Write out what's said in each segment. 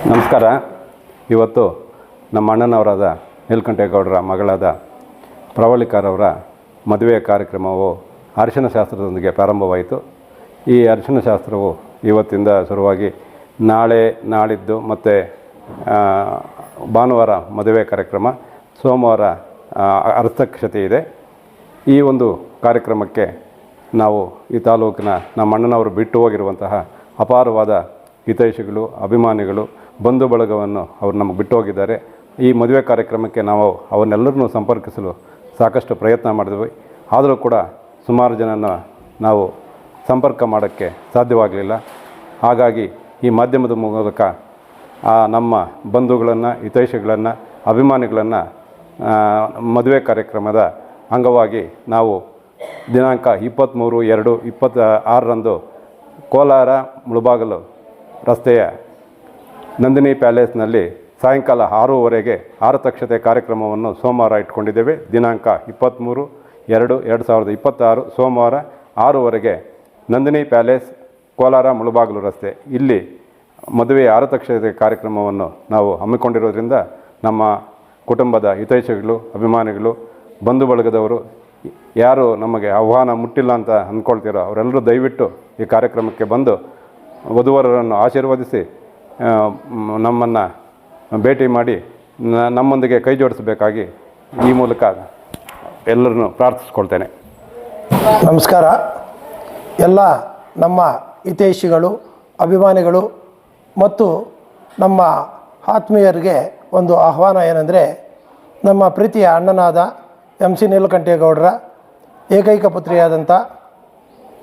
ನಮಸ್ಕಾರ. ಇವತ್ತು ನಮ್ಮ ಅಣ್ಣನವರಾದ ನೀಲಕಂಠೇಗೌಡರ ಮಗಳಾದ ಪ್ರವಳ್ಳಿಕಾರವರ ಮದುವೆಯ ಕಾರ್ಯಕ್ರಮವು ಅರಿಶಿನ ಶಾಸ್ತ್ರದೊಂದಿಗೆ ಪ್ರಾರಂಭವಾಯಿತು. ಈ ಅರಿಶಿನ ಶಾಸ್ತ್ರವು ಇವತ್ತಿಂದ ಶುರುವಾಗಿ ನಾಳೆ, ನಾಳಿದ್ದು ಮತ್ತು ಭಾನುವಾರ ಮದುವೆ ಕಾರ್ಯಕ್ರಮ, ಸೋಮವಾರ ಅರತಕ್ಷತೆ ಇದೆ. ಈ ಒಂದು ಕಾರ್ಯಕ್ರಮಕ್ಕೆ ನಾವು ಈ ತಾಲೂಕಿನ ನಮ್ಮ ಅಣ್ಣನವರು ಬಿಟ್ಟು ಹೋಗಿರುವಂತಹ ಅಪಾರವಾದ ಹಿತೈಷಿಗಳು, ಅಭಿಮಾನಿಗಳು, ಬಂಧು ಬಳಗವನ್ನು ಅವರು ನಮಗೆ ಬಿಟ್ಟು ಹೋಗಿದ್ದಾರೆ. ಈ ಮದುವೆ ಕಾರ್ಯಕ್ರಮಕ್ಕೆ ನಾವು ಅವನ್ನೆಲ್ಲರನ್ನೂ ಸಂಪರ್ಕಿಸಲು ಸಾಕಷ್ಟು ಪ್ರಯತ್ನ ಮಾಡಿದ್ವಿ. ಆದರೂ ಕೂಡ ಸುಮಾರು ಜನನ ನಾವು ಸಂಪರ್ಕ ಮಾಡೋಕ್ಕೆ ಸಾಧ್ಯವಾಗಲಿಲ್ಲ. ಹಾಗಾಗಿ ಈ ಮಾಧ್ಯಮದ ಮೂಲಕ ನಮ್ಮ ಬಂಧುಗಳನ್ನು, ಹಿತೈಷಿಗಳನ್ನು, ಅಭಿಮಾನಿಗಳನ್ನು ಮದುವೆ ಕಾರ್ಯಕ್ರಮದ ಅಂಗವಾಗಿ ನಾವು ದಿನಾಂಕ 23/2/26ರಂದು ಕೋಲಾರ ಮುಳಬಾಗಿಲು ರಸ್ತೆಯ ನಂದಿನಿ ಪ್ಯಾಲೇಸ್ನಲ್ಲಿ ಸಾಯಂಕಾಲ 6:15ಗೆ ಆರತಕ್ಷತೆ ಕಾರ್ಯಕ್ರಮವನ್ನು ಸೋಮವಾರ ಇಟ್ಕೊಂಡಿದ್ದೇವೆ. ದಿನಾಂಕ 23/2/2026 ಸೋಮವಾರ 6:15ಗೆ ನಂದಿನಿ ಪ್ಯಾಲೇಸ್, ಕೋಲಾರ ಮುಳಬಾಗಿಲು ರಸ್ತೆ, ಇಲ್ಲಿ ಮದುವೆಯ ಆರತಕ್ಷತೆ ಕಾರ್ಯಕ್ರಮವನ್ನು ನಾವು ಹಮ್ಮಿಕೊಂಡಿರೋದ್ರಿಂದ ನಮ್ಮ ಕುಟುಂಬದ ಹಿತೈಷಿಗಳು, ಅಭಿಮಾನಿಗಳು, ಬಂಧು ಬಳಗದವರು ಯಾರು ನಮಗೆ ಆಹ್ವಾನ ಮುಟ್ಟಿಲ್ಲ ಅಂತ ಅಂದ್ಕೊಳ್ತೀರೋ ಅವರೆಲ್ಲರೂ ದಯವಿಟ್ಟು ಈ ಕಾರ್ಯಕ್ರಮಕ್ಕೆ ಬಂದು ವಧುವರರನ್ನು ಆಶೀರ್ವದಿಸಿ ನಮ್ಮನ್ನು ಭೇಟಿ ಮಾಡಿ ನಮ್ಮೊಂದಿಗೆ ಕೈ ಜೋಡಿಸಬೇಕಾಗಿ ಈ ಮೂಲಕ ಎಲ್ಲರನ್ನು ಪ್ರಾರ್ಥಿಸ್ಕೊಳ್ತೇನೆ. ನಮಸ್ಕಾರ. ಎಲ್ಲ ನಮ್ಮ ಹಿತೈಷಿಗಳು, ಅಭಿಮಾನಿಗಳು ಮತ್ತು ನಮ್ಮ ಆತ್ಮೀಯರಿಗೆ ಒಂದು ಆಹ್ವಾನ ಏನೆಂದರೆ, ನಮ್ಮ ಪ್ರೀತಿಯ ಅಣ್ಣನಾದ MC ನೀಲಕಂಠೇಗೌಡರ ಏಕೈಕ ಪುತ್ರಿಯಾದಂಥ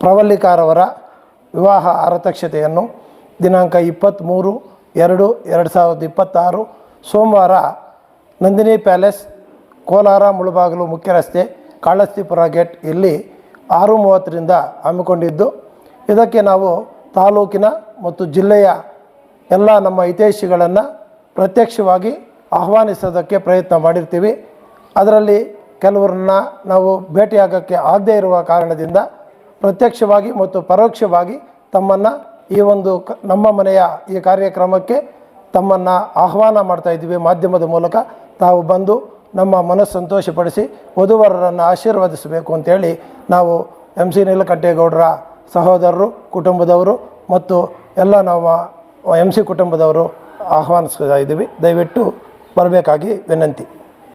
ಪ್ರವಳ್ಳಿಕಾರವರ ವಿವಾಹ ಆರತಕ್ಷತೆಯನ್ನು ದಿನಾಂಕ 23/2/2026 ಸೋಮವಾರ ನಂದಿನಿ ಪ್ಯಾಲೇಸ್, ಕೋಲಾರ ಮುಳಬಾಗಿಲು ಮುಖ್ಯ ರಸ್ತೆ, ಕಾಳಸ್ತಿಪುರ ಗೇಟ್ ಇಲ್ಲಿ 6:30ರಿಂದ ಹಮ್ಮಿಕೊಂಡಿದ್ದು, ಇದಕ್ಕೆ ನಾವು ತಾಲೂಕಿನ ಮತ್ತು ಜಿಲ್ಲೆಯ ಎಲ್ಲ ನಮ್ಮ ಹಿತೈಷಿಗಳನ್ನು ಪ್ರತ್ಯಕ್ಷವಾಗಿ ಆಹ್ವಾನಿಸೋದಕ್ಕೆ ಪ್ರಯತ್ನ ಮಾಡಿರ್ತೀವಿ. ಅದರಲ್ಲಿ ಕೆಲವರನ್ನ ನಾವು ಭೇಟಿಯಾಗೋಕ್ಕೆ ಆಗದೇ ಇರುವ ಕಾರಣದಿಂದ ಪ್ರತ್ಯಕ್ಷವಾಗಿ ಮತ್ತು ಪರೋಕ್ಷವಾಗಿ ತಮ್ಮನ್ನು ಈ ಒಂದು ನಮ್ಮ ಮನೆಯ ಈ ಕಾರ್ಯಕ್ರಮಕ್ಕೆ ತಮ್ಮನ್ನು ಆಹ್ವಾನ ಮಾಡ್ತಾಯಿದ್ದೀವಿ. ಮಾಧ್ಯಮದ ಮೂಲಕ ತಾವು ಬಂದು ನಮ್ಮ ಮನಸ್ಸು ಸಂತೋಷಪಡಿಸಿ ವಧುವರರನ್ನು ಆಶೀರ್ವದಿಸಬೇಕು ಅಂತೇಳಿ ನಾವು MC ನೀಲಕಂಠೇಗೌಡರ ಸಹೋದರರು, ಕುಟುಂಬದವರು ಮತ್ತು ಎಲ್ಲ ನಮ್ಮ MC ಕುಟುಂಬದವರು ಆಹ್ವಾನಿಸ್ತಾ ಇದ್ದೀವಿ. ದಯವಿಟ್ಟು ಬರಬೇಕಾಗಿ ವಿನಂತಿ.